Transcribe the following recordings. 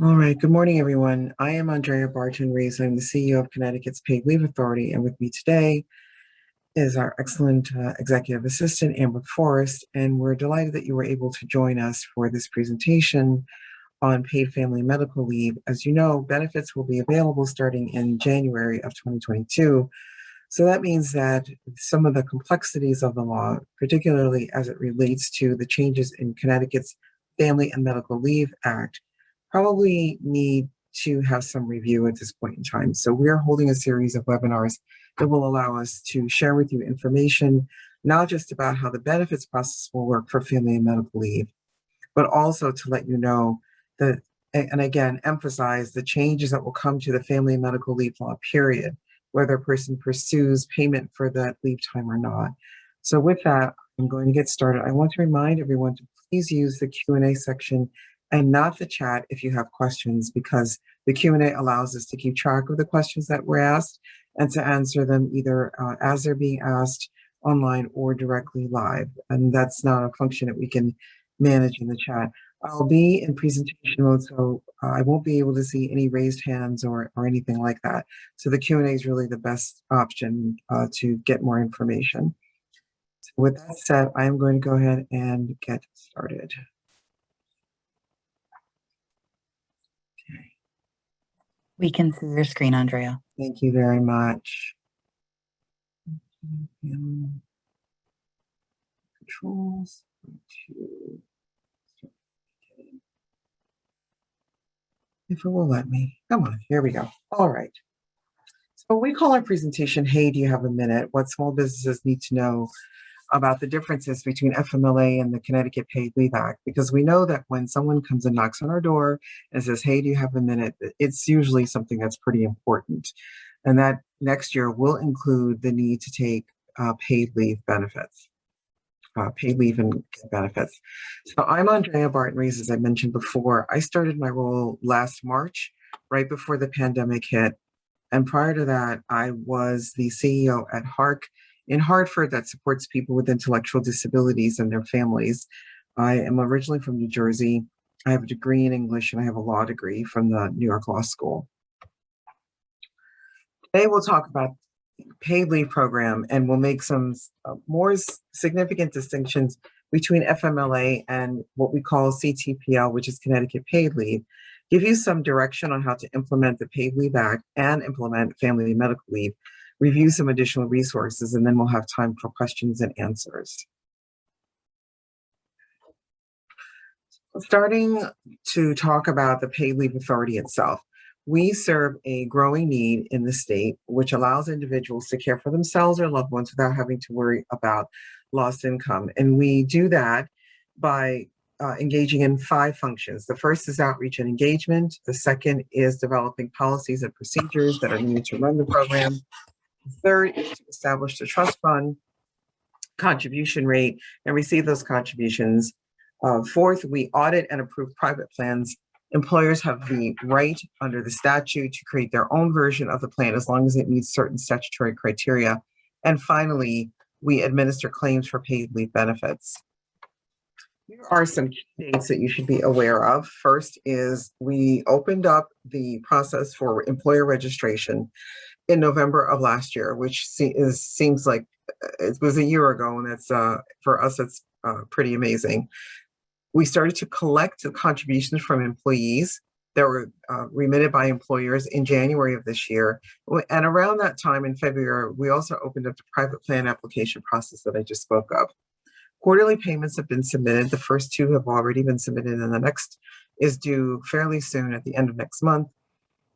All right, good morning, everyone. I am Andrea Barton-Rees. I'm the CEO of Connecticut's Paid Leave Authority, and with me today is our excellent executive assistant, Amber Forrest, and we're delighted that you were able to join us for this presentation on paid family medical leave. As you know, benefits will be available starting in January of 2022. So that means that some of the complexities of the law, particularly as it relates to the changes in Connecticut's Family and Medical Leave Act, probably need to have some review at this point in time. So we're holding a series of webinars that will allow us to share with you information, not just about how the benefits process will work for family and medical leave, but also to let you know that, and again, emphasize the changes that will come to the family and medical leave law period, whether a person pursues payment for that leave time or not. So with that, I'm going to get started. I want to remind everyone to please use the Q&A section and not the chat if you have questions, because the Q&A allows us to keep track of the questions that were asked and to answer them either as they're being asked online or directly live. And that's not a function that we can manage in the chat. I'll be in presentation mode, so I won't be able to see any raised hands or anything like that. So the Q&A is really the best option to get more information. So with that said, I'm going to go ahead and get started. We can see your screen, Andrea. Thank you very much. Controls. If it will let me. Come on, here we go. All right. So we call our presentation, Hey, Do You Have a Minute? What small businesses need to know about the differences between FMLA and the Connecticut Paid Leave Act, because we know that when someone comes and knocks on our door and says, hey, do you have a minute? It's usually something that's pretty important. And that next year will include the need to take paid leave benefits, paid leave and benefits. So I'm Andrea Barton-Rees, as I mentioned before. I started my role last March, right before the pandemic hit. And prior to that, I was the CEO at HARC in Hartford that supports people with intellectual disabilities and their families. I am originally from New Jersey. I have a degree in English and I have a law degree from the New York Law School. Today we'll talk about the paid leave program, and we'll make some more significant distinctions between FMLA and what we call CTPL, which is Connecticut Paid Leave, give you some direction on how to implement the Paid Leave Act and implement family medical leave, review some additional resources, and then we'll have time for questions and answers. Starting to talk about the Paid Leave Authority itself. We serve a growing need in the state, which allows individuals to care for themselves or loved ones without having to worry about lost income. And we do that by engaging in 5 functions. The first is outreach and engagement. The second is developing policies and procedures that are needed to run the program. The third is to establish the trust fund contribution rate and receive those contributions. Fourth, we audit and approve private plans. Employers have the right under the statute to create their own version of the plan as long as it meets certain statutory criteria. And finally, we administer claims for paid leave benefits. Here are some dates that you should be aware of. First is we opened up the process for employer registration in November of last year, which seems like it was a year ago, and that's for us, it's pretty amazing. We started to collect the contributions from employees that were remitted by employers in January of this year. And around that time in February, we also opened up the private plan application process that I just spoke of. Quarterly payments have been submitted. The first 2 have already been submitted, and the next is due fairly soon at the end of next month.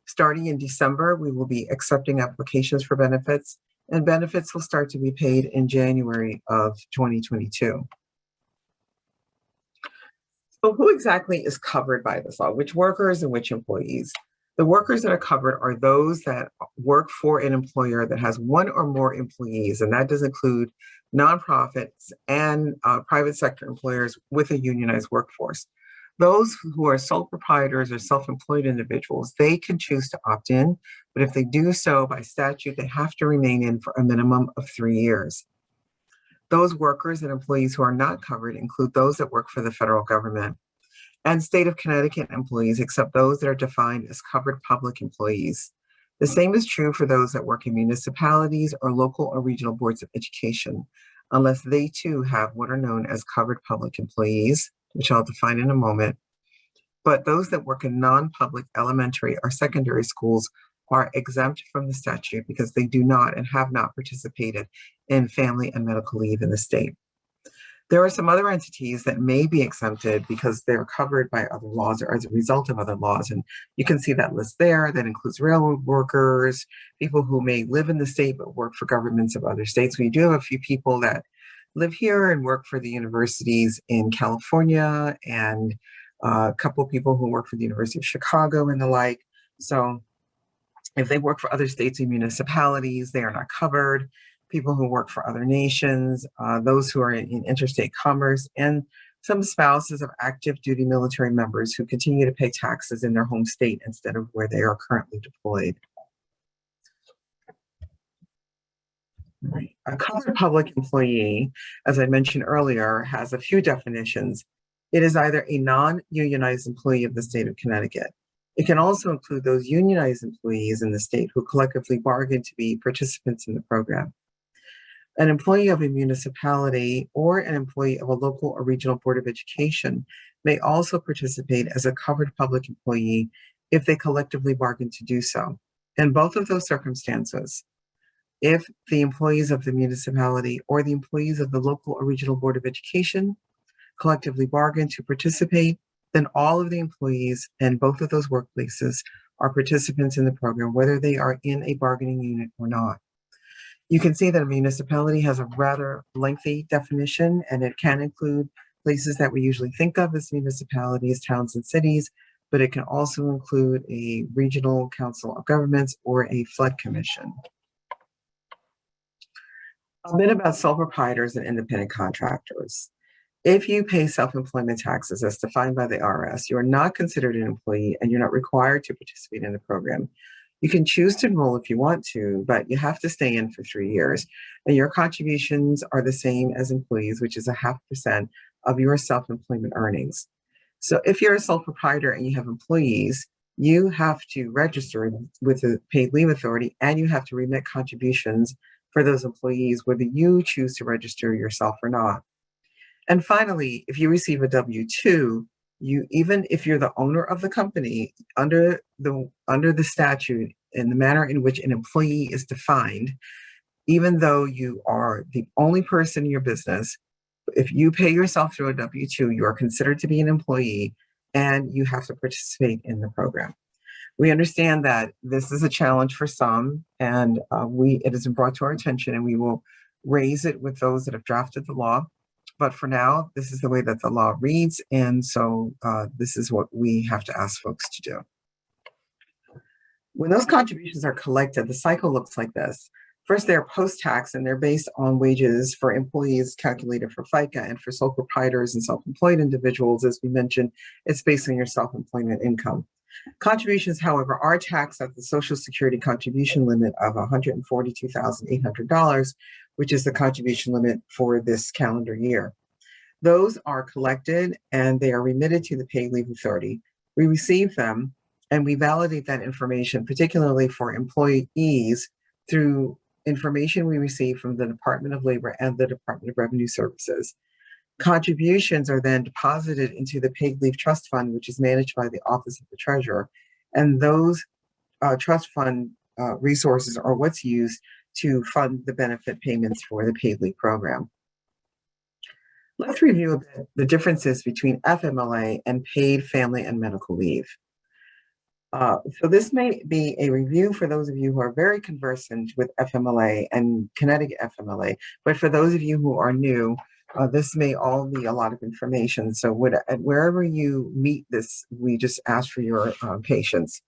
Starting in December, we will be accepting applications for benefits, and benefits will start to be paid in January of 2022. So who exactly is covered by this law? Which workers and which employees? The workers that are covered are those that work for an employer that has 1 or more employees, and that does include nonprofits and private sector employers with a unionized workforce. Those who are sole proprietors or self-employed individuals, they can choose to opt in, but if they do so by statute, they have to remain in for a minimum of 3 years. Those workers and employees who are not covered include those that work for the federal government. and state of Connecticut employees, except those that are defined as covered public employees. The same is true for those that work in municipalities or local or regional boards of education, unless they too have what are known as covered public employees, which I'll define in a moment. But those that work in non-public elementary or secondary schools are exempt from the statute because they do not and have not participated in family and medical leave in the state. There are some other entities that may be exempted because they're covered by other laws or as a result of other laws. And you can see that list there. That includes railroad workers, people who may live in the state but work for governments of other states. We do have a few people that live here and work for the universities in California, and a couple of people who work for the University of Chicago and the like. So if they work for other states and municipalities, they are not covered. People who work for other nations, those who are in interstate commerce, and some spouses of active duty military members who continue to pay taxes in their home state instead of where they are currently deployed. A covered public employee, as I mentioned earlier, has a few definitions. It is either a non-unionized employee of the state of Connecticut. It can also include those unionized employees in the state who collectively bargain to be participants in the program. An employee of a municipality or an employee of a local or regional board of education may also participate as a covered public employee if they collectively bargain to do so. In both of those circumstances, if the employees of the municipality or the employees of the local or regional board of education collectively bargain to participate, then all of the employees in both of those workplaces are participants in the program, whether they are in a bargaining unit or not. You can see that a municipality has a rather lengthy definition, and it can include places that we usually think of as municipalities, towns, and cities, but it can also include a regional council of governments or a flood commission. A bit about sole proprietors and independent contractors. If you pay self-employment taxes as defined by the IRS, you are not considered an employee and you're not required to participate in the program. You can choose to enroll if you want to, but you have to stay in for 3 years. And your contributions are the same as employees, which is 0.5% of your self-employment earnings. So if you're a sole proprietor and you have employees, you have to register with the Paid Leave Authority and you have to remit contributions for those employees, whether you choose to register yourself or not. And finally, if you receive a W-2, even if you're the owner of the company, under the statute, in the manner in which an employee is defined, even though you are the only person in your business, if you pay yourself through a W-2, you are considered to be an employee and you have to participate in the program. We understand that this is a challenge for some, and it has been brought to our attention, and we will raise it with those that have drafted the law. But for now, this is the way that the law reads, and so this is what we have to ask folks to do. When those contributions are collected, the cycle looks like this. First, they're post-tax, and they're based on wages for employees calculated for FICA, and for sole proprietors and self-employed individuals, as we mentioned, it's based on your self-employment income. Contributions, however, are taxed at the Social Security contribution limit of $142,800, which is the contribution limit for this calendar year. Those are collected and they are remitted to the Paid Leave Authority. We receive them and we validate that information, particularly for employees, through information we receive from the Department of Labor and the Department of Revenue Services. Contributions are then deposited into the Paid Leave Trust Fund, which is managed by the Office of the Treasurer. And those trust fund resources are what's used to fund the benefit payments for the paid leave program. Let's review a bit the differences between FMLA and paid family and medical leave. So this may be a review for those of you who are very conversant with FMLA and Connecticut FMLA, but for those of you who are new, this may all be a lot of information. So wherever you meet this, we just ask for your patience.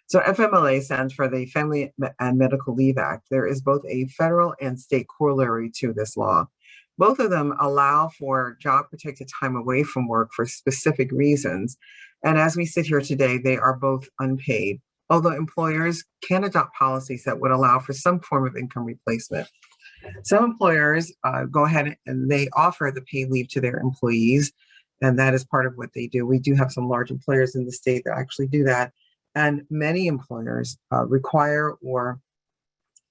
So FMLA stands for the Family and Medical Leave Act. There is both a federal and state corollary to this law. Both of them allow for job-protected time away from work for specific reasons. And as we sit here today, they are both unpaid, although employers can adopt policies that would allow for some form of income replacement. Some employers go ahead and they offer the paid leave to their employees, And that is part of what they do. We do have some large employers in the state that actually do that. And many employers require or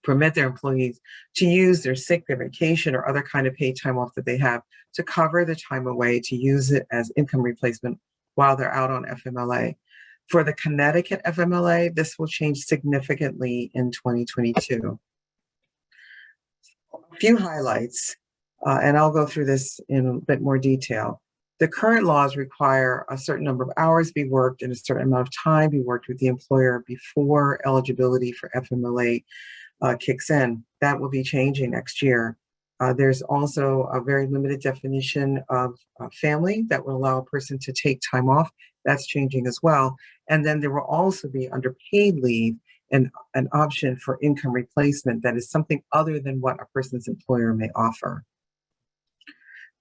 permit their employees to use their sick, their vacation, or other kind of paid time off that they have to cover the time away, to use it as income replacement while they're out on FMLA. For the Connecticut FMLA, this will change significantly in 2022. A few highlights, and I'll go through this in a bit more detail. The current laws require a certain number of hours be worked and a certain amount of time be worked with the employer before eligibility for FMLA kicks in. That will be changing next year. There's also a very limited definition of family that will allow a person to take time off. That's changing as well. And then there will also be, under paid leave, an option for income replacement that is something other than what a person's employer may offer.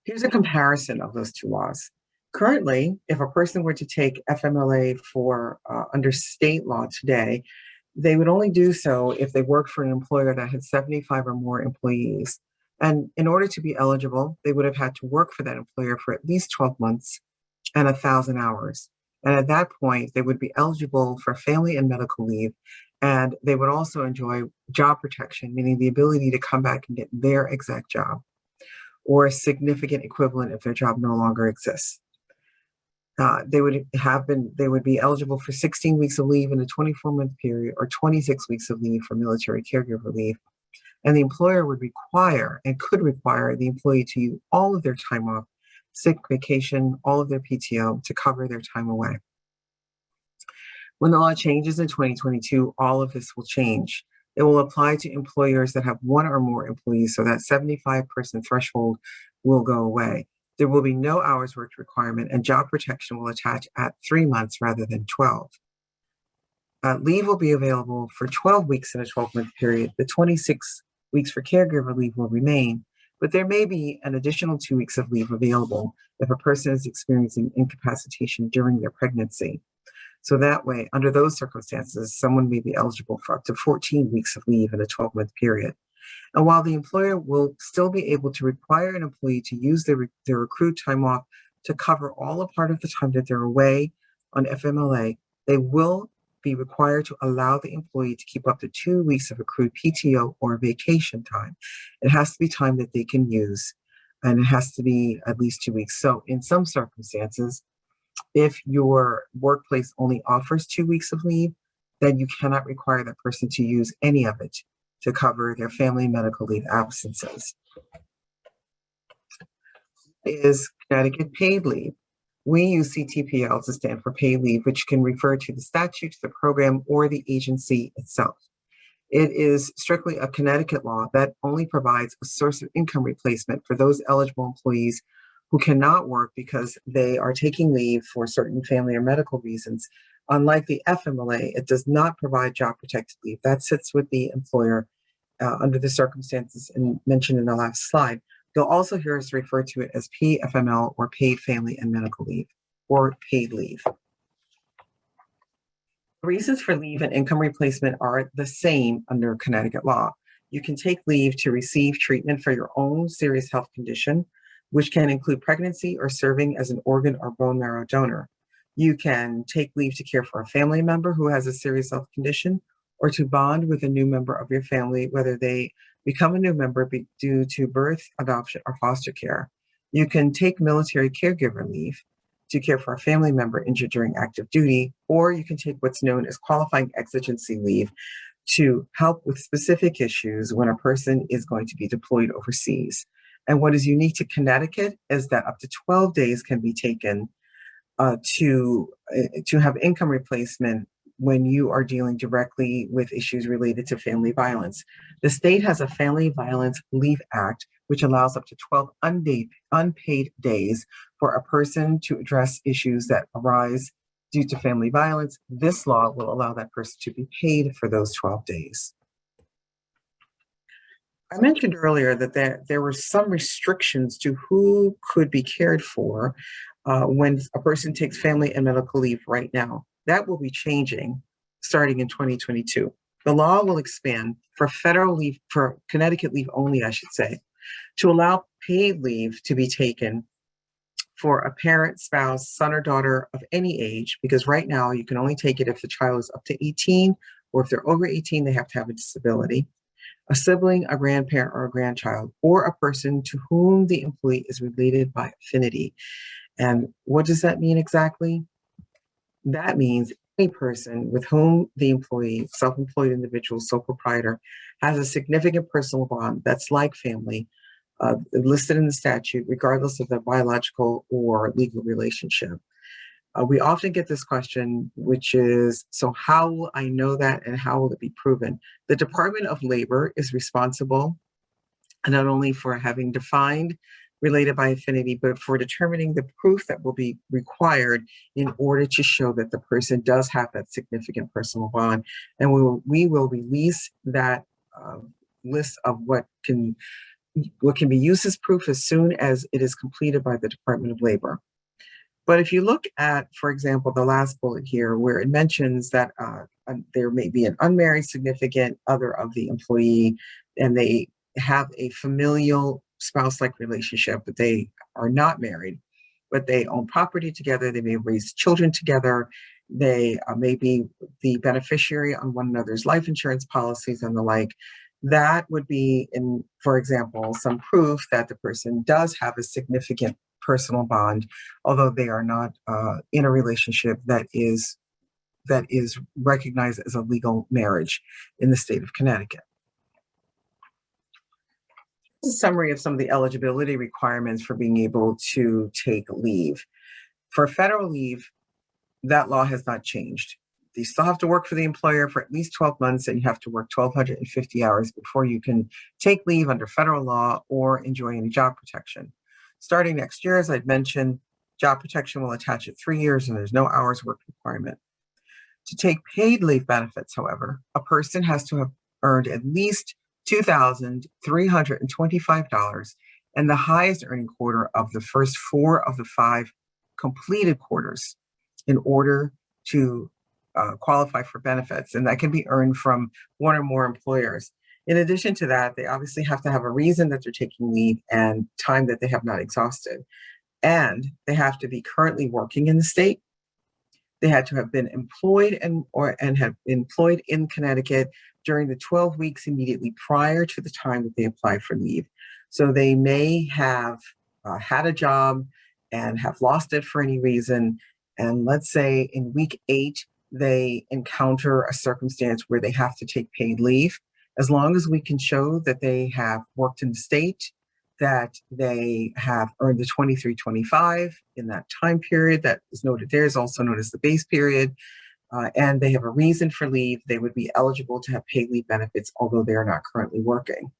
Here's a comparison of those two laws. Currently, if a person were to take FMLA for under state law today, they would only do so if they worked for an employer that had 75 or more employees. And in order to be eligible, they would have had to work for that employer for at least 12 months and 1,000 hours. And at that point, they would be eligible for family and medical leave. And they would also enjoy job protection, meaning the ability to come back and get their exact job or a significant equivalent if their job no longer exists. They would be eligible for 16 weeks of leave in a 24-month period or 26 weeks of leave for military caregiver leave. And the employer would require and could require the employee to use all of their time off, sick, vacation, all of their PTO to cover their time away. When the law changes in 2022, all of this will change. It will apply to employers that have one or more employees, so that 75-person threshold will go away. There will be no hours worked requirement, and job protection will attach at 3 months rather than 12. Leave will be available for 12 weeks in a 12-month period. The 26 weeks for caregiver leave will remain, but there may be an additional 2 weeks of leave available if a person is experiencing incapacitation during their pregnancy. So that way, under those circumstances, someone may be eligible for up to 14 weeks of leave in a 12-month period. And while the employer will still be able to require an employee to use their accrued time off to cover all or part of the time that they're away on FMLA, they will be required to allow the employee to keep up to 2 weeks of accrued PTO or vacation time. It has to be time that they can use, and it has to be at least 2 weeks. So in some circumstances, if your workplace only offers 2 weeks of leave, then you cannot require that person to use any of it to cover their family medical leave absences. Is Connecticut paid leave? We use CTPL to stand for paid leave, which can refer to the statute, the program, or the agency itself. It is strictly a Connecticut law that only provides a source of income replacement for those eligible employees who cannot work because they are taking leave for certain family or medical reasons. Unlike the FMLA, it does not provide job protected leave. That sits with the employer under the circumstances mentioned in the last slide. You'll also hear us refer to it as PFML, or paid family and medical leave, or paid leave. The reasons for leave and income replacement are the same under Connecticut law. You can take leave to receive treatment for your own serious health condition, which can include pregnancy or serving as an organ or bone marrow donor. You can take leave to care for a family member who has a serious health condition, or to bond with a new member of your family, whether they become a new member due to birth, adoption, or foster care. You can take military caregiver leave to care for a family member injured during active duty, or you can take what's known as qualifying exigency leave to help with specific issues when a person is going to be deployed overseas. And what is unique to Connecticut is that up to 12 days can be taken to have income replacement when you are dealing directly with issues related to family violence. The state has a Family Violence Leave Act, which allows up to 12 unpaid days for a person to address issues that arise due to family violence. This law will allow that person to be paid for those 12 days. I mentioned earlier that there were some restrictions to who could be cared for when a person takes family and medical leave right now. That will be changing starting in 2022. The law will expand for federal leave, for Connecticut leave only, I should say, to allow paid leave to be taken for a parent, spouse, son or daughter of any age, because right now you can only take it if the child is up to 18, or if they're over 18, they have to have a disability, a sibling, a grandparent, or a grandchild, or a person to whom the employee is related by affinity. And what does that mean exactly? That means any person with whom the employee, self-employed individual, sole proprietor, has a significant personal bond that's like family, listed in the statute, regardless of their biological or legal relationship. We often get this question, which is, so how will I know that and how will it be proven? The Department of Labor is responsible not only for having defined related by affinity, but for determining the proof that will be required in order to show that the person does have that significant personal bond. And we will release that list of what can be used as proof as soon as it is completed by the Department of Labor. But if you look at, for example, the last bullet here, where it mentions that there may be an unmarried significant other of the employee, and they have a familial spouse-like relationship, but they are not married, but they own property together, they may raise children together, they may be the beneficiary on one another's life insurance policies and the like. That would be, for example, some proof that the person does have a significant personal bond, although they are not in a relationship that is recognized as a legal marriage in the state of Connecticut. This is a summary of some of the eligibility requirements for being able to take leave. For federal leave, that law has not changed. You still have to work for the employer for at least 12 months, and you have to work 1,250 hours before you can take leave under federal law or enjoy any job protection. Starting next year, as I'd mentioned, job protection will attach at 3 years and there's no hours work requirement. To take paid leave benefits, however, a person has to have earned at least $2,325 and the highest earning quarter of the first 4 of the 5 completed quarters in order to qualify for benefits. And that can be earned from one or more employers. In addition to that, they obviously have to have a reason that they're taking leave and time that they have not exhausted. And they have to be currently working in the state. They had to have been employed and have been employed in Connecticut during the 12 weeks immediately prior to the time that they apply for leave. So they may have had a job and have lost it for any reason. And let's say in week 8, they encounter a circumstance where they have to take paid leave. As long as we can show that they have worked in the state, that they have earned the 2325 in that time period that is noted there, is also known as the base period, and they have a reason for leave, they would be eligible to have paid leave benefits, although they are not currently working.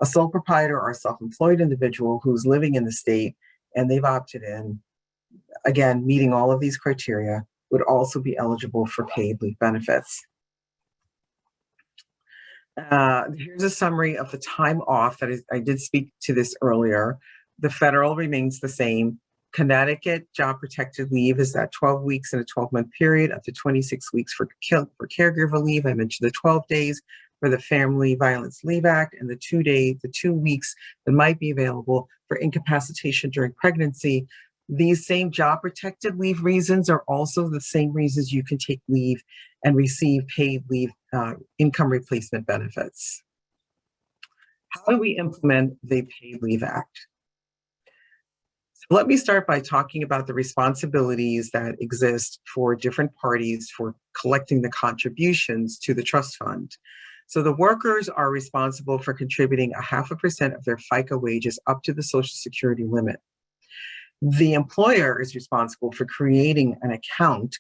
A sole proprietor or a self-employed individual who's living in the state and they've opted in, again, meeting all of these criteria, would also be eligible for paid leave benefits. Here's a summary of the time off that I did speak to this earlier. The federal remains the same. Connecticut job protected leave is that 12 weeks in a 12-month period, up to 26 weeks for caregiver leave. I mentioned the 12 days for the Family Violence Leave Act, and the 2 weeks that might be available for incapacitation during pregnancy. These same job protected leave reasons are also the same reasons you can take leave and receive paid leave income replacement benefits. How do we implement the Paid Leave Act? So let me start by talking about the responsibilities that exist for different parties for collecting the contributions to the trust fund. So the workers are responsible for contributing 0.5% of their FICA wages up to the Social Security limit. The employer is responsible for creating an account,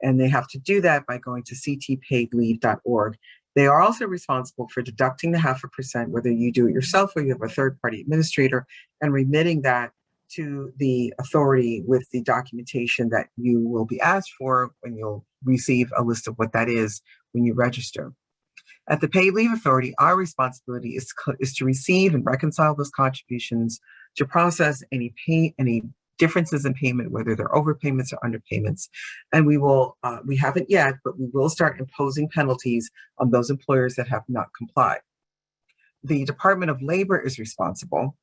and they have to do that by going to ctpaidleave.org. They are also responsible for deducting the 0.5%, whether you do it yourself or you have a third-party administrator, and remitting that to the authority with the documentation that you will be asked for when you'll receive a list of what that is when you register. At the Paid Leave Authority, our responsibility is to receive and reconcile those contributions, to process any differences in payment, whether they're overpayments or underpayments. And we haven't yet, but we will start imposing penalties on those employers that have not complied. The Department of Labor is responsible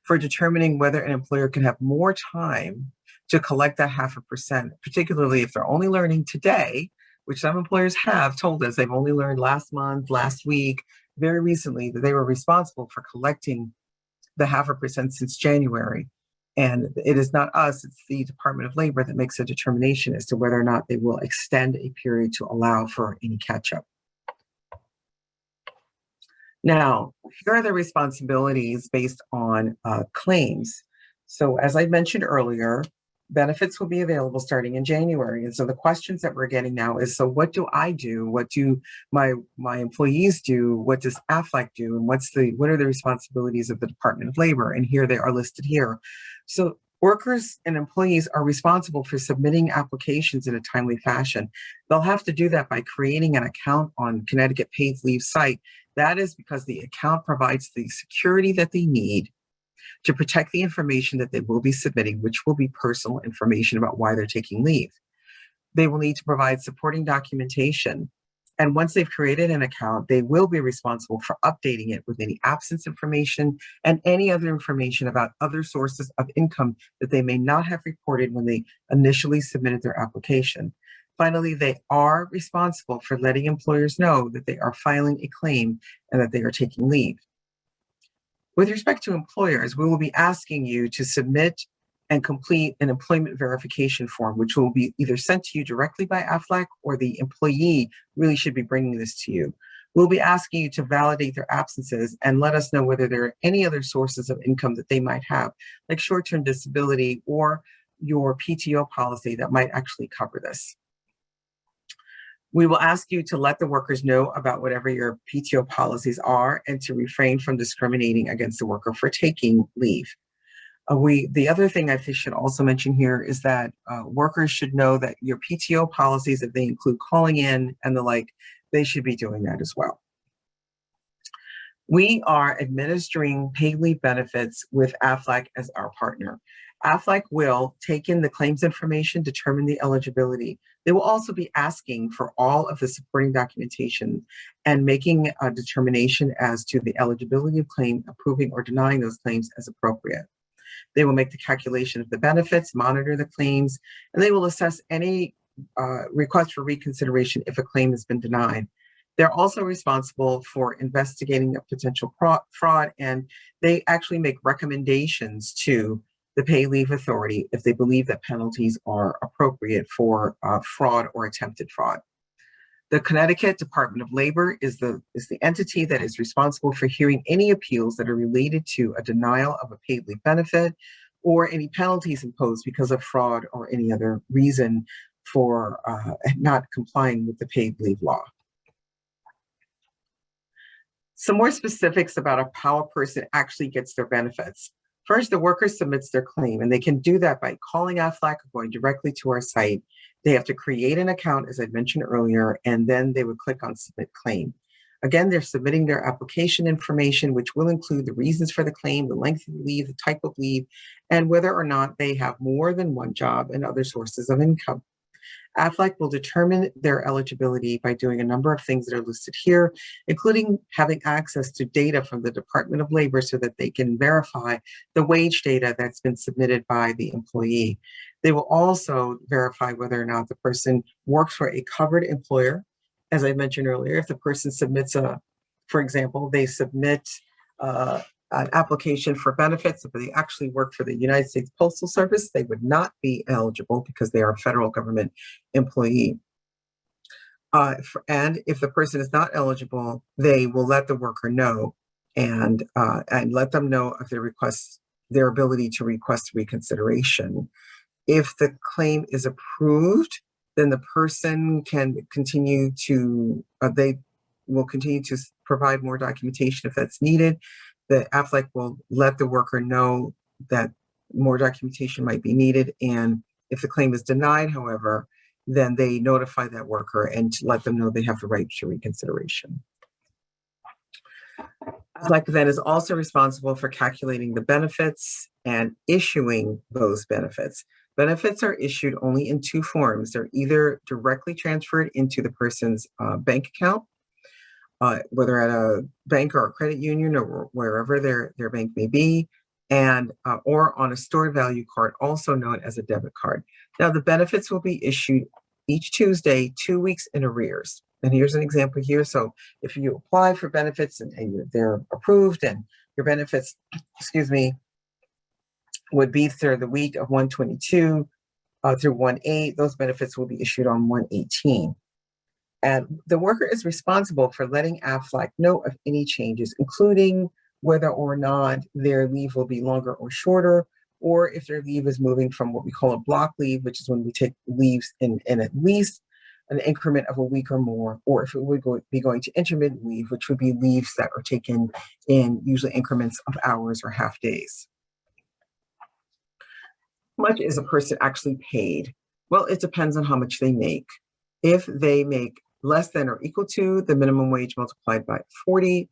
for determining whether an employer can have more time to collect that 0.5%, particularly if they're only learning today, which some employers have told us they've only learned last month, last week, very recently, that they were responsible for collecting the 0.5% since January. And it is not us, it's the Department of Labor that makes a determination as to whether or not they will extend a period to allow for any catch-up. Now, here are the responsibilities based on claims. So as I mentioned earlier, benefits will be available starting in January. And so the questions that we're getting now is, so what do I do? What do my employees do? What does AFLAC do? And what are the responsibilities of the Department of Labor? And here they are listed here. So workers and employees are responsible for submitting applications in a timely fashion. They'll have to do that by creating an account on Connecticut Paid Leave site. That is because the account provides the security that they need to protect the information that they will be submitting, which will be personal information about why they're taking leave. They will need to provide supporting documentation. And once they've created an account, they will be responsible for updating it with any absence information and any other information about other sources of income that they may not have reported when they initially submitted their application. Finally, they are responsible for letting employers know that they are filing a claim and that they are taking leave. With respect to employers, we will be asking you to submit and complete an employment verification form, which will be either sent to you directly by AFLAC or the employee really should be bringing this to you. We'll be asking you to validate their absences and let us know whether there are any other sources of income that they might have, like short-term disability or your PTO policy that might actually cover this. We will ask you to let the workers know about whatever your PTO policies are and to refrain from discriminating against the worker for taking leave. The other thing I should also mention here is that workers should know that your PTO policies, if they include calling in and the like, they should be doing that as well. We are administering paid leave benefits with AFLAC as our partner. AFLAC will take in the claims information, determine the eligibility. They will also be asking for all of the supporting documentation and making a determination as to the eligibility of claim, approving or denying those claims as appropriate. They will make the calculation of the benefits, monitor the claims, and they will assess any request for reconsideration if a claim has been denied. They're also responsible for investigating a potential fraud, and they actually make recommendations to the Pay Leave Authority if they believe that penalties are appropriate for fraud or attempted fraud. The Connecticut Department of Labor is the entity that is responsible for hearing any appeals that are related to a denial of a paid leave benefit or any penalties imposed because of fraud or any other reason for not complying with the paid leave law. Some more specifics about how a person actually gets their benefits. First, the worker submits their claim, and they can do that by calling AFLAC or going directly to our site. They have to create an account, as I mentioned earlier, and then they would click on Submit Claim. Again, they're submitting their application information, which will include the reasons for the claim, the length of the leave, the type of leave, and whether or not they have more than one job and other sources of income. AFLAC will determine their eligibility by doing a number of things that are listed here, including having access to data from the Department of Labor so that they can verify the wage data that's been submitted by the employee. They will also verify whether or not the person works for a covered employer. As I mentioned earlier, if the person submits for example, they submit an application for benefits, if they actually work for the United States Postal Service, they would not be eligible because they are a federal government employee. And if the person is not eligible, they will let the worker know and let them know of their ability to request reconsideration. If the claim is approved, then the person can continue to, they will continue to provide more documentation if that's needed. The AFLAC will let the worker know that more documentation might be needed. And if the claim is denied, however, then they notify that worker and to let them know they have the right to reconsideration. AFLAC then is also responsible for calculating the benefits and issuing those benefits. Benefits are issued only in two forms. They're either directly transferred into the person's bank account, whether at a bank or a credit union or wherever their bank may be, and or on a stored value card, also known as a debit card. Now, the benefits will be issued each Tuesday, 2 weeks in arrears. And here's an example here. So if you apply for benefits and they're approved and your benefits, excuse me, would be through the week of 122 through 1/8, those benefits will be issued on 1/18. And the worker is responsible for letting AFLAC know of any changes, including whether or not their leave will be longer or shorter, or if their leave is moving from what we call a block leave, which is when we take leaves in at least an increment of a week or more, or if it would be going to intermittent leave, which would be leaves that are taken in usually increments of hours or half days. How much is a person actually paid? Well, it depends on how much they make. If they make less than or equal to the minimum wage multiplied by 40,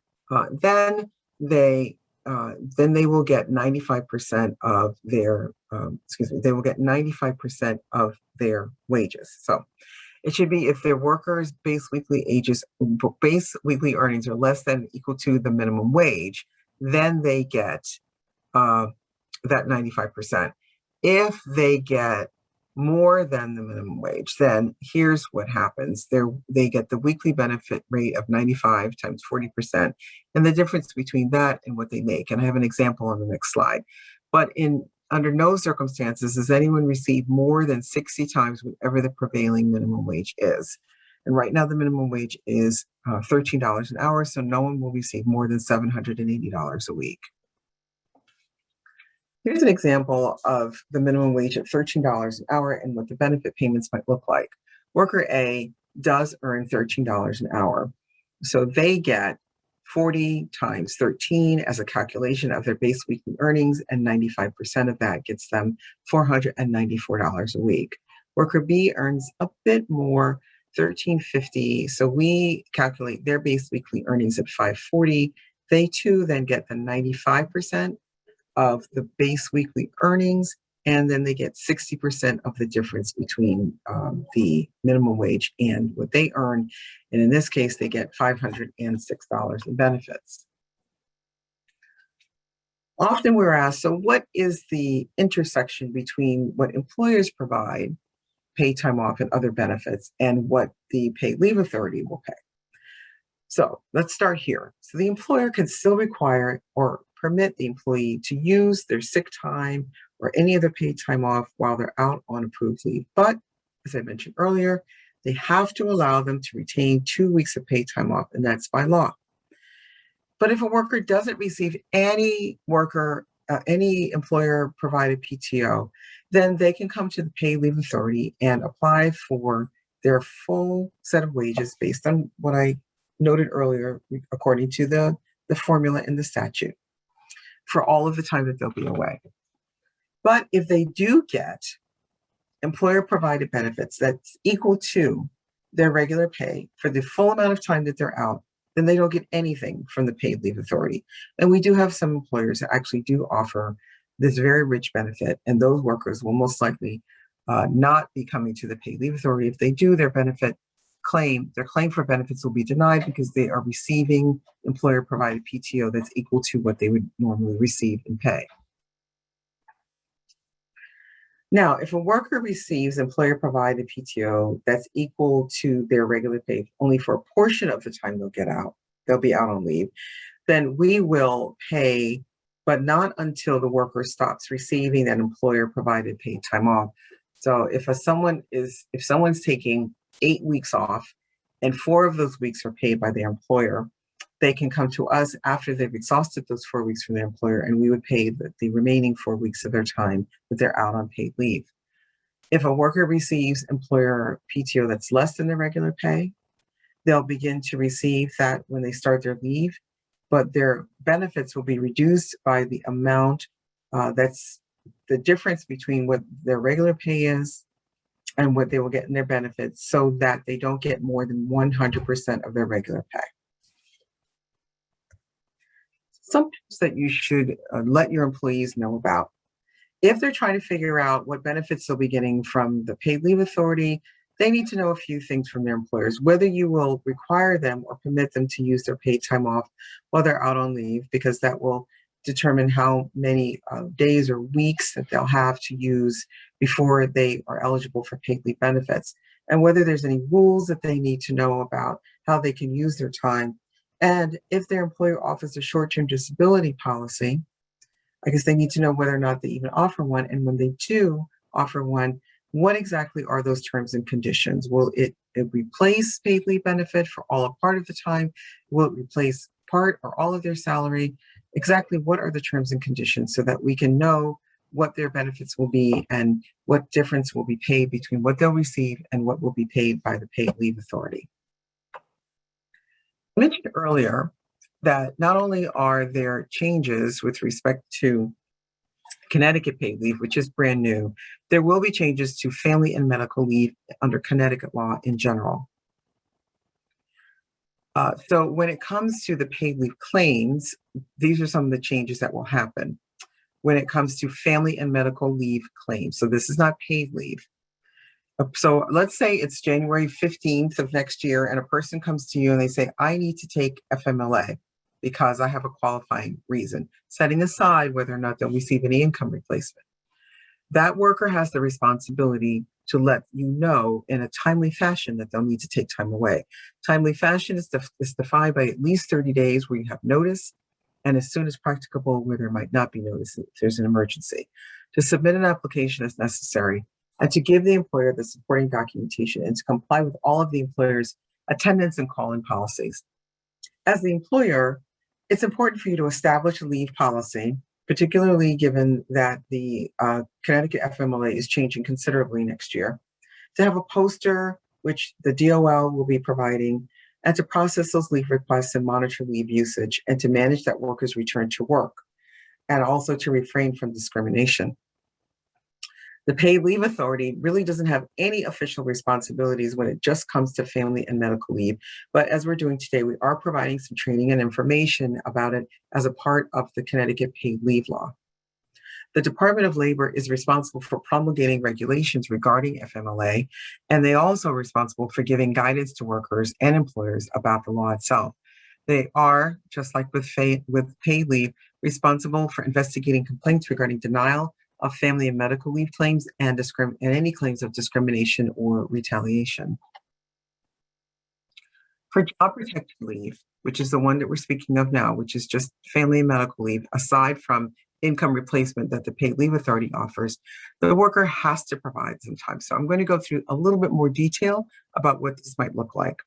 then they will get 95% of their they will get 95% of their wages. So it should be if their workers' base weekly earnings are less than or equal to the minimum wage, then they get that 95%. If they get more than the minimum wage, then here's what happens. They get the weekly benefit rate of 95 times 40%, and the difference between that and what they make. And I have an example on the next slide. But under no circumstances does anyone receive more than 60 times whatever the prevailing minimum wage is. And right now the minimum wage is $13 an hour, so no one will receive more than $780 a week. Here's an example of the minimum wage at $13 an hour and what the benefit payments might look like. Worker A does earn $13 an hour. So they get 40 times 13 as a calculation of their base weekly earnings, and 95% of that gets them $494 a week. Worker B earns a bit more, $13.50. So we calculate their base weekly earnings at $540. They too then get the 95% of the base weekly earnings, and then they get 60% of the difference between the minimum wage and what they earn. And in this case, they get $506 in benefits. Often we're asked, so what is the intersection between what employers provide, paid time off and other benefits, and what the paid leave authority will pay? So let's start here. So the employer can still require or permit the employee to use their sick time or any other paid time off while they're out on approved leave. But as I mentioned earlier, they have to allow them to retain 2 weeks of paid time off, and that's by law. But if a worker doesn't receive any employer provided PTO, then they can come to the paid leave authority and apply for their full set of wages based on what I noted earlier, according to the formula in the statute, for all of the time that they'll be away. But if they do get employer provided benefits that's equal to their regular pay for the full amount of time that they're out, then they don't get anything from the paid leave authority. And we do have some employers that actually do offer this very rich benefit, and those workers will most likely not be coming to the paid leave authority. If they do, their claim for benefits will be denied because they are receiving employer provided PTO that's equal to what they would normally receive in pay. Now, if a worker receives employer provided PTO that's equal to their regular pay only for a portion of the time they'll be out on leave, then we will pay, but not until the worker stops receiving that employer provided paid time off. So if someone's taking 8 weeks off and 4 of those weeks are paid by their employer, they can come to us after they've exhausted those 4 weeks from their employer, and we would pay the remaining 4 weeks of their time that they're out on paid leave. If a worker receives employer PTO that's less than their regular pay, they'll begin to receive that when they start their leave, but their benefits will be reduced by the amount that's the difference between what their regular pay is and what they will get in their benefits, so that they don't get more than 100% of their regular pay. Some tips that you should let your employees know about. If they're trying to figure out what benefits they'll be getting from the paid leave authority, they need to know a few things from their employers, whether you will require them or permit them to use their paid time off while they're out on leave, because that will determine how many days or weeks that they'll have to use before they are eligible for paid leave benefits, and whether there's any rules that they need to know about how they can use their time. And if their employer offers a short-term disability policy, I guess they need to know whether or not they even offer one. And when they do offer one, what exactly are those terms and conditions? Will it replace paid leave benefit for all or part of the time? Will it replace part or all of their salary? Exactly what are the terms and conditions so that we can know what their benefits will be and what difference will be paid between what they'll receive and what will be paid by the paid leave authority. I mentioned earlier that not only are there changes with respect to Connecticut paid leave, which is brand new, there will be changes to family and medical leave under Connecticut law in general. So when it comes to the paid leave claims, these are some of the changes that will happen when it comes to family and medical leave claims. So this is not paid leave. So let's say it's January 15th of next year and a person comes to you and they say, I need to take FMLA because I have a qualifying reason, setting aside whether or not they'll receive any income replacement. That worker has the responsibility to let you know in a timely fashion that they'll need to take time away. Timely fashion is defined by at least 30 days where you have notice, and as soon as practicable where there might not be notice if there's an emergency. To submit an application as necessary, and to give the employer the supporting documentation and to comply with all of the employer's attendance and call-in policies. As the employer, it's important for you to establish a leave policy, particularly given that the Connecticut FMLA is changing considerably next year, to have a poster, which the DOL will be providing, and to process those leave requests and monitor leave usage, and to manage that worker's return to work, and also to refrain from discrimination. The paid leave authority really doesn't have any official responsibilities when it just comes to family and medical leave. But as we're doing today, we are providing some training and information about it as a part of the Connecticut paid leave law. The Department of Labor is responsible for promulgating regulations regarding FMLA, and they also are responsible for giving guidance to workers and employers about the law itself. They are, just like with paid leave, responsible for investigating complaints regarding denial of family and medical leave claims and any claims of discrimination or retaliation. For job protected leave, which is the one that we're speaking of now, which is just family and medical leave, aside from income replacement that the paid leave authority offers, the worker has to provide some time. So I'm going to go through a little bit more detail about what this might look like.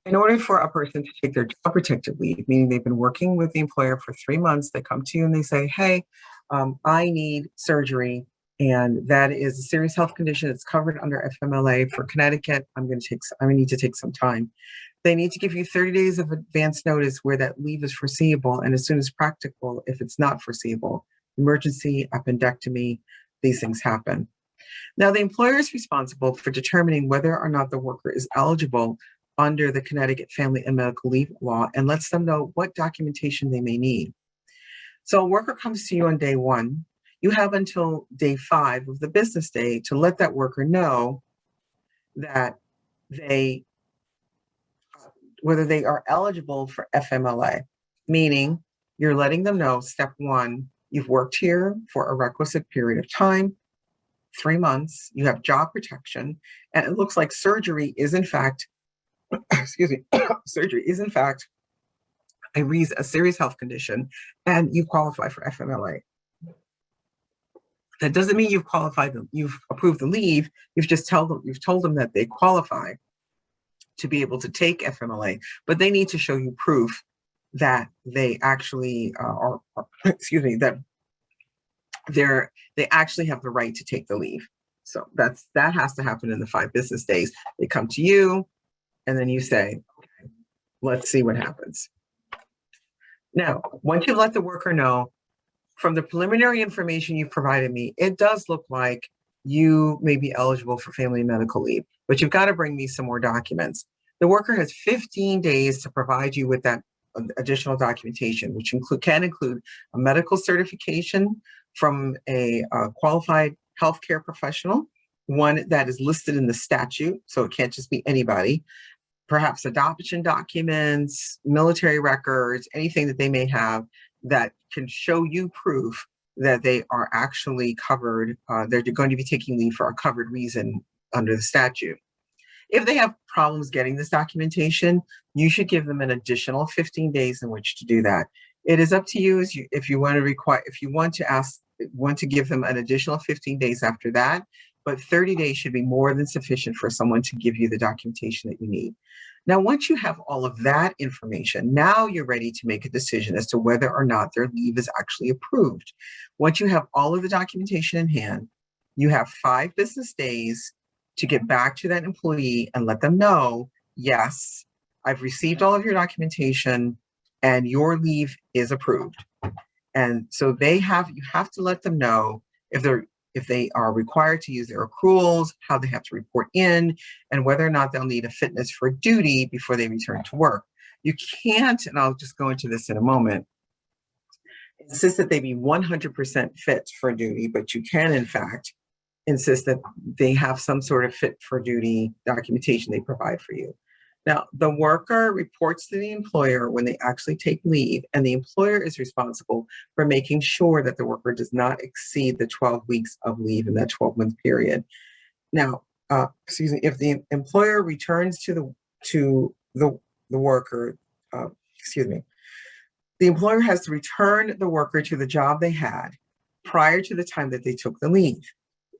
In order for a person to take their job protected leave, meaning they've been working with the employer for 3 months, they come to you and they say, hey, I need surgery, and that is a serious health condition that's covered under FMLA for Connecticut. I need to take some time. They need to give you 30 days of advance notice where that leave is foreseeable, and as soon as practical, if it's not foreseeable, emergency, appendectomy, these things happen. Now, the employer is responsible for determining whether or not the worker is eligible under the Connecticut Family and Medical Leave Law and lets them know what documentation they may need. So a worker comes to you on day 1. You have until day 5 of the business day to let that worker know that whether they are eligible for FMLA, meaning you're letting them know, step 1, you've worked here for a requisite period of time, 3 months, you have job protection, and it looks like surgery is in fact surgery is in fact a serious health condition, and you qualify for FMLA. That doesn't mean you've approved the leave. You've told them that they qualify to be able to take FMLA, but they need to show you proof that they actually that they actually have the right to take the leave. So that has to happen in the 5 business days. They come to you, and then you say, okay, let's see what happens. Now, once you let the worker know, from the preliminary information you've provided me, it does look like you may be eligible for family and medical leave, but you've got to bring me some more documents. The worker has 15 days to provide you with that additional documentation, which can include a medical certification from a qualified healthcare professional, one that is listed in the statute, so it can't just be anybody. perhaps adoption documents, military records, anything that they may have that can show you proof that they are actually covered. They're going to be taking leave for a covered reason under the statute. If they have problems getting this documentation, you should give them an additional 15 days in which to do that. It is up to you if you want to give them an additional 15 days after that, but 30 days should be more than sufficient for someone to give you the documentation that you need. Now, once you have all of that information, now you're ready to make a decision as to whether or not their leave is actually approved. Once you have all of the documentation in hand, you have 5 business days to get back to that employee and let them know, yes, I've received all of your documentation and your leave is approved. And so you have to let them know if they are required to use their accruals, how they have to report in, and whether or not they'll need a fitness for duty before they return to work. You can't, and I'll just go into this in a moment, insist that they be 100% fit for duty, but you can, in fact, insist that they have some sort of fit for duty documentation they provide for you. Now, the worker reports to the employer when they actually take leave, and the employer is responsible for making sure that the worker does not exceed the 12 weeks of leave in that 12-month period. Now, if the employer returns to the worker, the employer has to return the worker to the job they had prior to the time that they took the leave.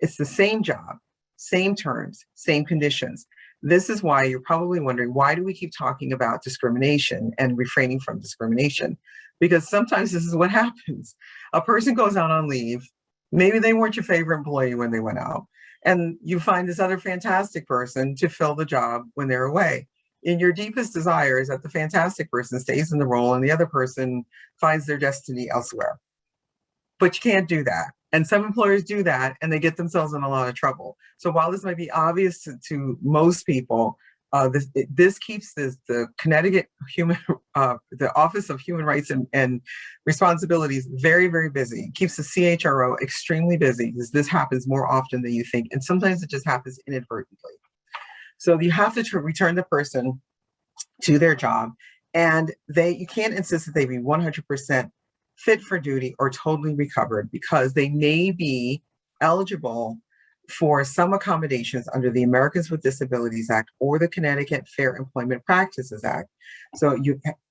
It's the same job, same terms, same conditions. This is why you're probably wondering, why do we keep talking about discrimination and refraining from discrimination? Because sometimes this is what happens. A person goes out on leave. Maybe they weren't your favorite employee when they went out, and you find this other fantastic person to fill the job when they're away. And your deepest desire is that the fantastic person stays in the role and the other person finds their destiny elsewhere. But you can't do that. And some employers do that and they get themselves in a lot of trouble. So while this might be obvious to most people, this keeps the Connecticut the Office of Human Rights and Responsibilities very, very busy. It keeps the CHRO extremely busy because this happens more often than you think. And sometimes it just happens inadvertently. So you have to return the person to their job, and you can't insist that they be 100% fit for duty or totally recovered, because they may be eligible for some accommodations under the Americans with Disabilities Act or the Connecticut Fair Employment Practices Act. So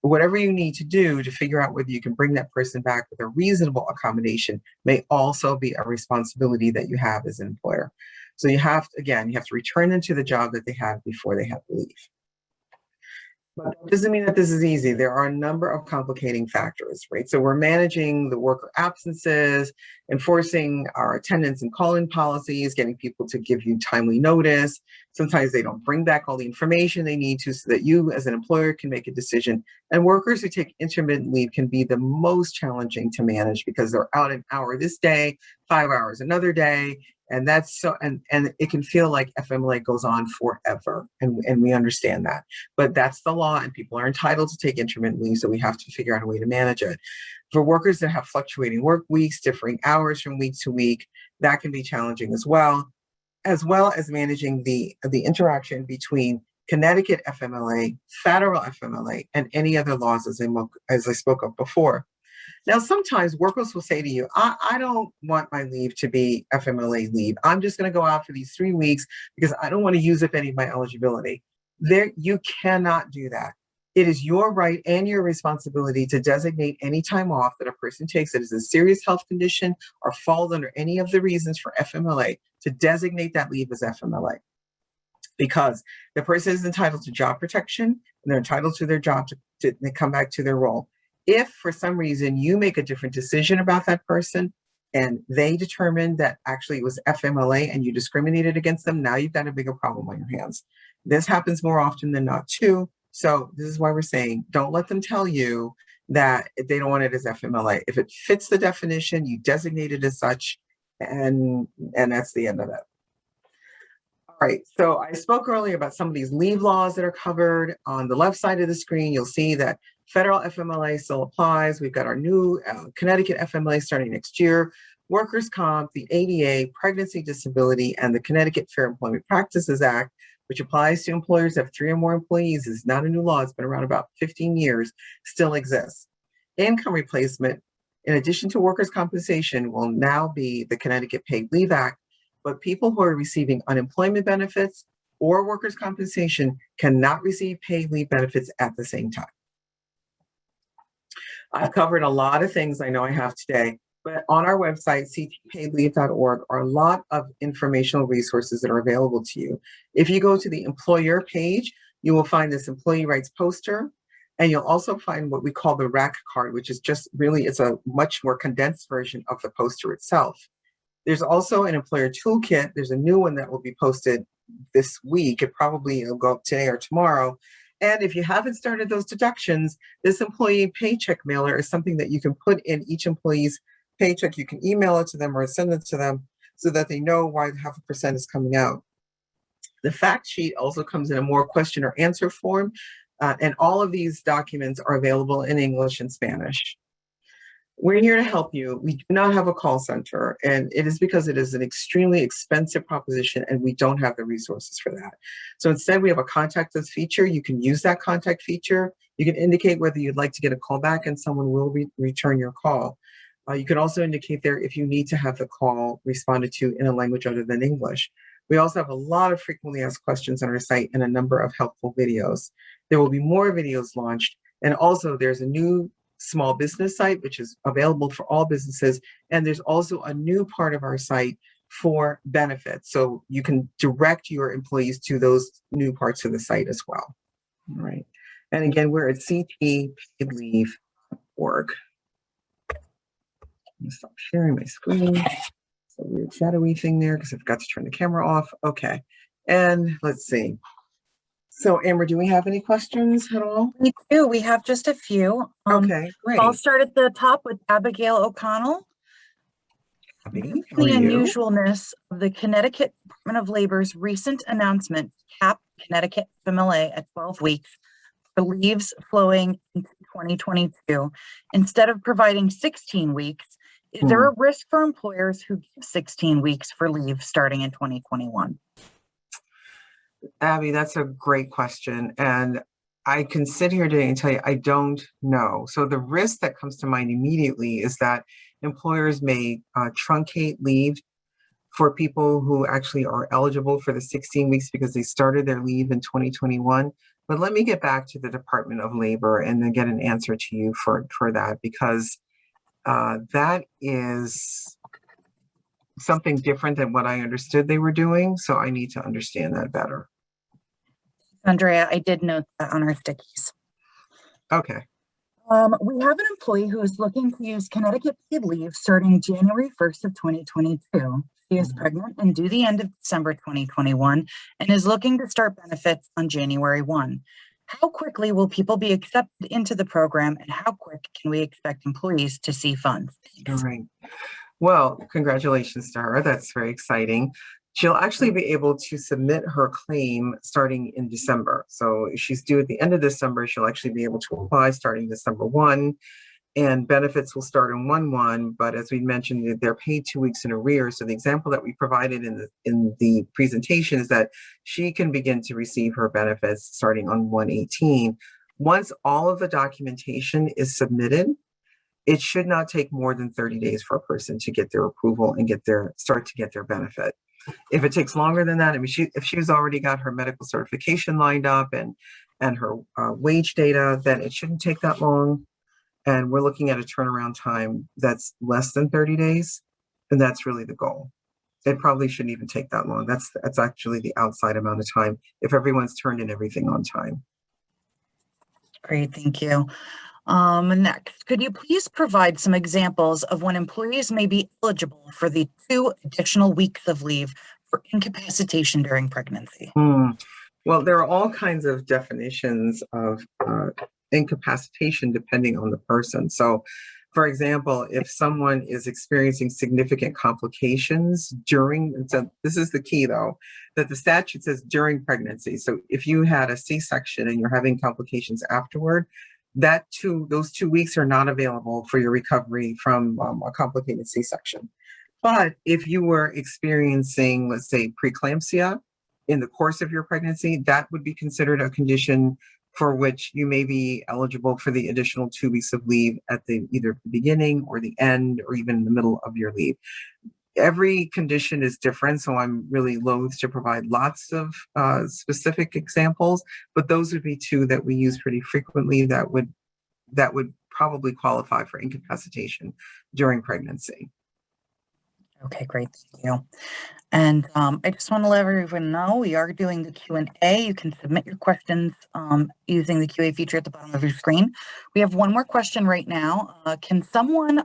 whatever you need to do to figure out whether you can bring that person back with a reasonable accommodation may also be a responsibility that you have as an employer. So you have to return them to the job that they had before they had to leave. But it doesn't mean that this is easy. There are a number of complicating factors, right? So we're managing the worker absences, enforcing our attendance and call-in policies, getting people to give you timely notice. Sometimes they don't bring back all the information they need to so that you as an employer can make a decision. And workers who take intermittent leave can be the most challenging to manage because they're out an hour this day, 5 hours another day. And that's so, and it can feel like FMLA goes on forever, and we understand that. But that's the law, and people are entitled to take intermittent leave, so we have to figure out a way to manage it. For workers that have fluctuating work weeks, differing hours from week to week, that can be challenging as well as managing the interaction between Connecticut FMLA, federal FMLA, and any other laws as I spoke of before. Now, sometimes workers will say to you, I don't want my leave to be FMLA leave. I'm just going to go out for these 3 weeks because I don't want to use up any of my eligibility. You cannot do that. It is your right and your responsibility to designate any time off that a person takes that is a serious health condition or falls under any of the reasons for FMLA, to designate that leave as FMLA. Because the person is entitled to job protection and they're entitled to their job to come back to their role. If for some reason you make a different decision about that person and they determine that actually it was FMLA and you discriminated against them, now you've got a bigger problem on your hands. This happens more often than not too. So this is why we're saying, don't let them tell you that they don't want it as FMLA. If it fits the definition, you designate it as such, and that's the end of it. All right, so I spoke earlier about some of these leave laws that are covered. On the left side of the screen, you'll see that federal FMLA still applies. We've got our new Connecticut FMLA starting next year, workers' comp, the ADA, pregnancy disability, and the Connecticut Fair Employment Practices Act, which applies to employers that have 3 or more employees, is not a new law. It's been around about 15 years, still exists. Income replacement, in addition to workers' compensation, will now be the Connecticut Paid Leave Act, but people who are receiving unemployment benefits or workers' compensation cannot receive paid leave benefits at the same time. I've covered a lot of things I know I have today, but on our website, ctpaidleave.org, are a lot of informational resources that are available to you. If you go to the employer page, you will find this employee rights poster, and you'll also find what we call the rack card, which is just really, it's a much more condensed version of the poster itself. There's also an employer toolkit. There's a new one that will be posted this week. It'll go up today or tomorrow. And if you haven't started those deductions, this employee paycheck mailer is something that you can put in each employee's paycheck. You can email it to them or send it to them so that they know why 0.5% is coming out. The fact sheet also comes in a more question or answer form, and all of these documents are available in English and Spanish. We're here to help you. We do not have a call center, and it is because it is an extremely expensive proposition and we don't have the resources for that. So instead, we have a contact us feature. You can use that contact feature. You can indicate whether you'd like to get a call back and someone will return your call. You can also indicate there if you need to have the call responded to in a language other than English. We also have a lot of frequently asked questions on our site and a number of helpful videos. There will be more videos launched, and also there's a new small business site, which is available for all businesses. And there's also a new part of our site for benefits. So you can direct your employees to those new parts of the site as well. All right. And again, we're at ctpaidleave.org. Let me stop sharing my screen. It's a weird shadowy thing there because I forgot to turn the camera off. Okay. And let's see. So, Amber, do we have any questions at all? We do. We have just a few. Okay, great. I'll start at the top with Abigail O'Connell. Abby, Given how are the you? unusualness of the Connecticut Department of Labor's recent announcement to cap Connecticut FMLA at 12 weeks for leaves flowing into 2022, instead of providing 16 weeks, is there a risk for employers who give 16 weeks for leave starting in 2021? Abby, that's a great question. And I can sit here today and tell you, I don't know. So the risk that comes to mind immediately is that employers may truncate leave for people who actually are eligible for the 16 weeks because they started their leave in 2021. But let me get back to the Department of Labor and then get an answer to you for that, because that is something different than what I understood they were doing. So I need to understand that better. Andrea, I did note that on our stickies. Okay. We have an employee who is looking to use Connecticut paid leave starting January 1st of 2022. She is pregnant and due the end of December 2021 and is looking to start benefits on January 1. How quickly will people be accepted into the program, and how quick can we expect employees to see funds? All right. Well, congratulations to her. That's very exciting. She'll actually be able to submit her claim starting in December. So if she's due at the end of December, she'll actually be able to apply starting December 1, and benefits will start on 1/1. But as we mentioned, they're paid 2 weeks in arrears. So the example that we provided in the presentation is that she can begin to receive her benefits starting on 1/18. Once all of the documentation is submitted, it should not take more than 30 days for a person to get their approval and start to get their benefit. If it takes longer than that, I mean, if she's already got her medical certification lined up and her wage data, then it shouldn't take that long. And we're looking at a turnaround time that's less than 30 days, and that's really the goal. It probably shouldn't even take that long. That's actually the outside amount of time if everyone's turned in everything on time. Great, thank you. Next, could you please provide some examples of when employees may be eligible for the 2 additional weeks of leave for incapacitation during pregnancy? Well, there are all kinds of definitions of incapacitation depending on the person. So, for example, if someone is experiencing significant complications so this is the key though, that the statute says during pregnancy. So if you had a C-section and you're having complications afterward, those 2 weeks are not available for your recovery from a complicated C-section. But if you were experiencing, let's say, preeclampsia, in the course of your pregnancy, that would be considered a condition for which you may be eligible for the additional 2 weeks of leave at the either the beginning or the end or even in the middle of your leave. Every condition is different, so I'm really loath to provide lots of specific examples, but those would be two that we use pretty frequently that would probably qualify for incapacitation during pregnancy. Okay, great. Thank you. And I just want to let everyone know we are doing the Q&A. You can submit your questions using the QA feature at the bottom of your screen. We have one more question right now. Can someone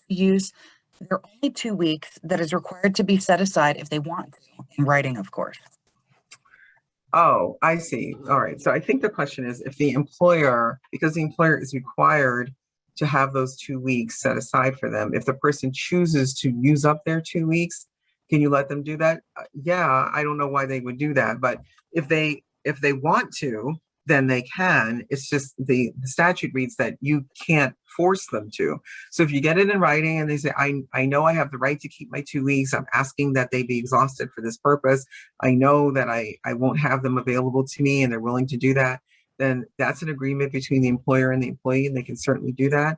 use their only 2 weeks that is required to be set aside if they want to, in writing, of course? Oh, I see. All right. So I think the question is if the employer, because the employer is required to have those 2 weeks set aside for them, if the person chooses to use up their 2 weeks, can you let them do that? Yeah, I don't know why they would do that, but if they want to, then they can. It's just the statute reads that you can't force them to. So if you get it in writing and they say, I know I have the right to keep my 2 weeks, I'm asking that they be exhausted for this purpose, I know that I won't have them available to me and they're willing to do that, then that's an agreement between the employer and the employee, and they can certainly do that.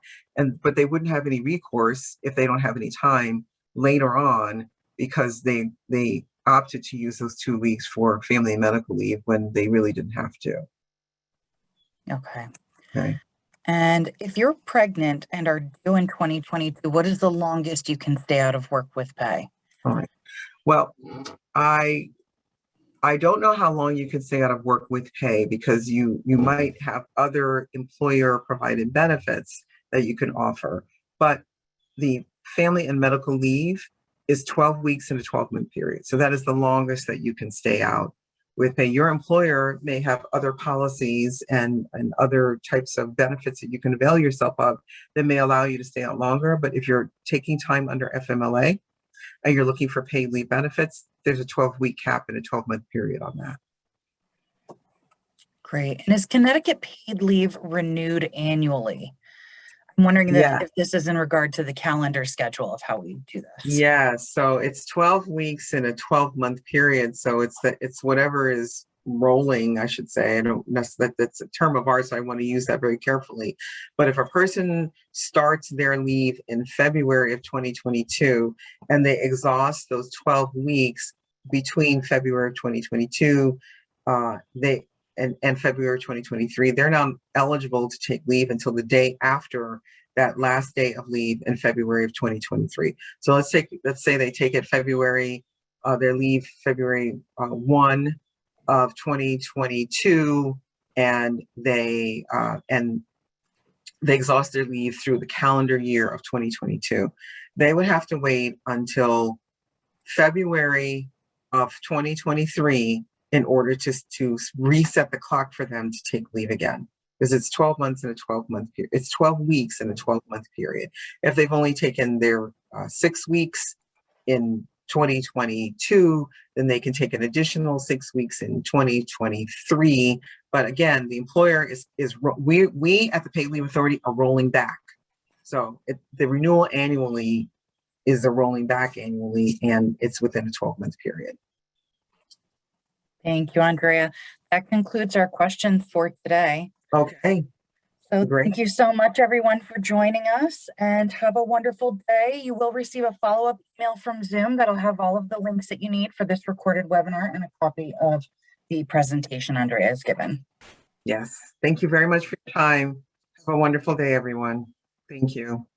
But they wouldn't have any recourse if they don't have any time later on because they opted to use those 2 weeks for family and medical leave when they really didn't have to. Okay. Okay. And if you're pregnant and are due in 2022, what is the longest you can stay out of work with pay? All right. Well, I don't know how long you can stay out of work with pay because you might have other employer provided benefits that you can offer, but the family and medical leave is 12 weeks in a 12-month period. So that is the longest that you can stay out with pay. Your employer may have other policies and other types of benefits that you can avail yourself of that may allow you to stay out longer. But if you're taking time under FMLA and you're looking for paid leave benefits, there's a 12-week cap and a 12-month period on that. Great. And is Connecticut paid leave renewed annually? I'm wondering Yeah. if this is in regard to the calendar schedule of how we do this. Yeah, so it's 12 weeks in a 12-month period. So it's whatever is rolling, I should say. I don't know, that's a term of art, so I want to use that very carefully. But if a person starts their leave in February of 2022 and they exhaust those 12 weeks between February of 2022 and February 2023, they're now eligible to take leave until the day after that last day of leave in February of 2023. So let's say they take it February, their leave February 1 of 2022, and they exhaust their leave through the calendar year of 2022. They would have to wait until February of 2023 in order to reset the clock for them to take leave again, because it's 12 months in a 12-month period. It's 12 weeks in a 12-month period. If they've only taken their 6 weeks in 2022, then they can take an additional 6 weeks in 2023. But again, the employer we at the Paid Leave Authority are rolling back. So the renewal annually is the rolling back annually, and it's within a 12-month period. Thank you, Andrea. That concludes our questions for today. Okay. So Great. Thank you so much, everyone, for joining us, and have a wonderful day. You will receive a follow-up email from Zoom that'll have all of the links that you need for this recorded webinar and a copy of the presentation Andrea has given. Yes. Thank you very much for your time. Have a wonderful day, everyone. Thank you.